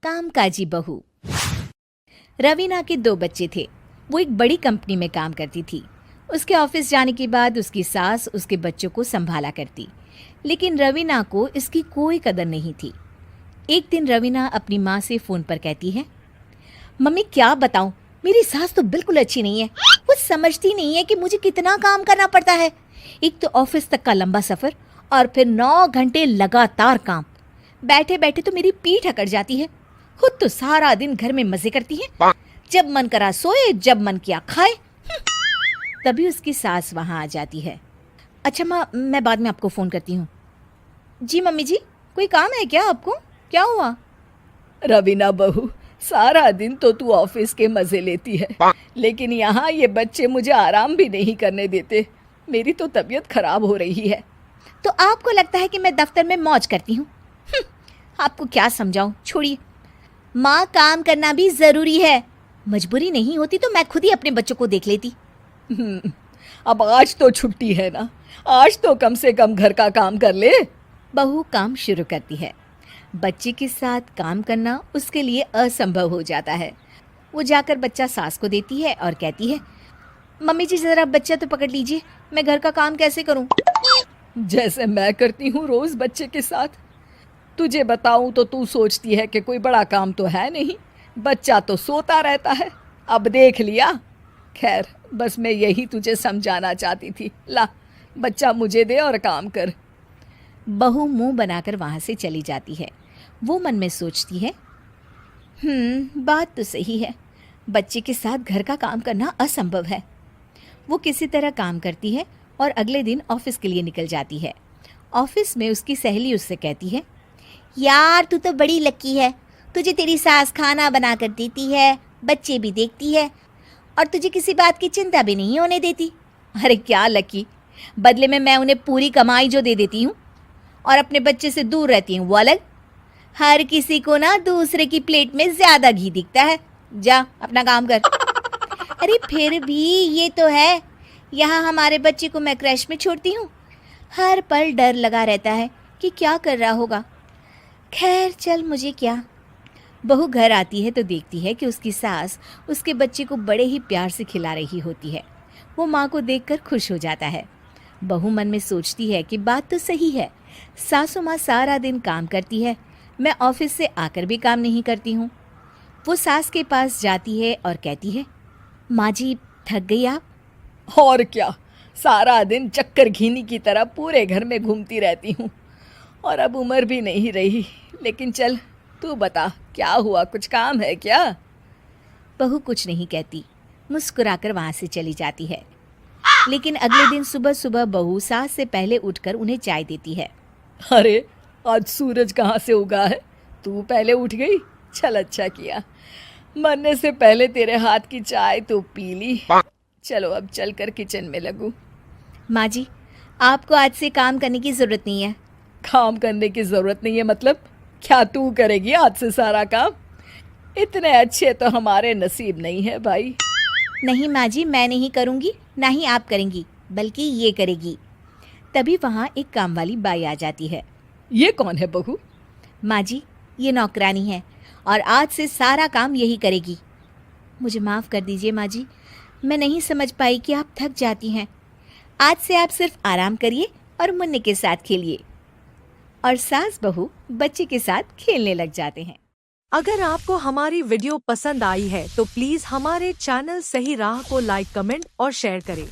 कामकाजी बहू। रवीना के 2 बच्चे थे। वो एक बड़ी कंपनी में काम करती थी। उसके ऑफिस जाने के बाद उसकी सास उसके बच्चों को संभाला करती, लेकिन रवीना को इसकी कोई कदर नहीं थी। एक दिन रवीना अपनी माँ से फ़ोन पर कहती है, मम्मी क्या बताऊं, मेरी सास तो बिल्कुल अच्छी नहीं है। वो समझती नहीं है कि मुझे कितना काम करना पड़ता है। एक तो ऑफिस तक का लंबा सफ़र और फिर 9 घंटे लगातार काम। बैठे बैठे तो मेरी पीठ अकड़ जाती है। खुद तो सारा दिन घर में मजे करती है, जब मन करा सोए, जब मन किया खाए। तभी उसकी सास वहाँ आ जाती है। अच्छा माँ, मैं बाद में आपको फ़ोन करती हूँ। जी मम्मी जी, कोई काम है क्या आपको? क्या हुआ? रवीना बहू, सारा दिन तो तू ऑफिस के मजे लेती है, लेकिन यहाँ ये बच्चे मुझे आराम भी नहीं करने देते। मेरी तो तबीयत खराब हो रही है। तो आपको लगता है कि मैं दफ्तर में मौज करती हूँ? आपको क्या समझाऊं, छोड़िए। माँ, काम करना भी ज़रूरी है। मजबूरी नहीं होती तो मैं खुद ही अपने बच्चों को देख लेती। अब आज तो छुट्टी है ना, आज तो कम से कम घर का काम कर ले। बहू काम शुरू करती है। बच्चे के साथ काम करना उसके लिए असंभव हो जाता है। वो जाकर बच्चा सास को देती है और कहती है, मम्मी जी ज़रा बच्चा तो पकड़ लीजिए, मैं घर का काम कैसे करूं? जैसे मैं करती हूँ रोज बच्चे के साथ। तुझे बताऊं तो तू सोचती है कि कोई बड़ा काम तो है नहीं, बच्चा तो सोता रहता है। अब देख लिया। खैर, बस मैं यही तुझे समझाना चाहती थी। ला, बच्चा मुझे दे और काम कर। बहू मुंह बनाकर वहाँ से चली जाती है। वो मन में सोचती है, बात तो सही है, बच्चे के साथ घर का काम करना असंभव है। वो किसी तरह काम करती है और अगले दिन ऑफिस के लिए निकल जाती है। ऑफिस में उसकी सहेली उससे कहती है, यार तू तो बड़ी लकी है, तुझे तेरी सास खाना बना कर देती है, बच्चे भी देखती है और तुझे किसी बात की चिंता भी नहीं होने देती। अरे क्या लकी, बदले में मैं उन्हें पूरी कमाई जो दे देती हूँ और अपने बच्चे से दूर रहती हूँ वो अलग। हर किसी को ना दूसरे की प्लेट में ज़्यादा घी दिखता है। जा अपना काम कर। अरे फिर भी ये तो है, यहाँ हमारे बच्चे को मैं क्रैश में छोड़ती हूँ, हर पल डर लगा रहता है कि क्या कर रहा होगा। खैर चल, मुझे क्या। बहू घर आती है तो देखती है कि उसकी सास उसके बच्चे को बड़े ही प्यार से खिला रही होती है। वो माँ को देखकर खुश हो जाता है। बहू मन में सोचती है कि बात तो सही है, सासू माँ सारा दिन काम करती है, मैं ऑफिस से आकर भी काम नहीं करती हूँ। वो सास के पास जाती है और कहती है, माँ जी थक गई आप? और क्या, सारा दिन चक्कर घीनी की तरह पूरे घर में घूमती रहती हूँ और अब उम्र भी नहीं रही। लेकिन चल तू बता, क्या हुआ, कुछ काम है क्या? बहू कुछ नहीं कहती, मुस्कुराकर वहाँ से चली जाती है। लेकिन अगले दिन सुबह सुबह बहू सास से पहले उठकर उन्हें चाय देती है। अरे आज सूरज कहाँ से उगा है, तू पहले उठ गई। चल अच्छा किया, मरने से पहले तेरे हाथ की चाय तो पी ली। चलो अब चलकर किचन में लगूं। माँ जी, आपको आज से काम करने की ज़रूरत नहीं है। काम करने की ज़रूरत नहीं है मतलब? क्या तू करेगी आज से सारा काम? इतने अच्छे तो हमारे नसीब नहीं है भाई। नहीं माँ जी, मैं नहीं करूँगी, ना ही आप करेंगी, बल्कि ये करेगी। तभी वहाँ एक काम वाली बाई आ जाती है। ये कौन है बहू? माँ जी, ये नौकरानी है और आज से सारा काम यही करेगी। मुझे माफ़ कर दीजिए माँ जी, मैं नहीं समझ पाई कि आप थक जाती हैं। आज से आप सिर्फ आराम करिए और मुन्ने के साथ खेलिए। और सास बहू बच्चे के साथ खेलने लग जाते हैं। अगर आपको हमारी वीडियो पसंद आई है तो प्लीज हमारे चैनल सही राह को लाइक, कमेंट और शेयर करें।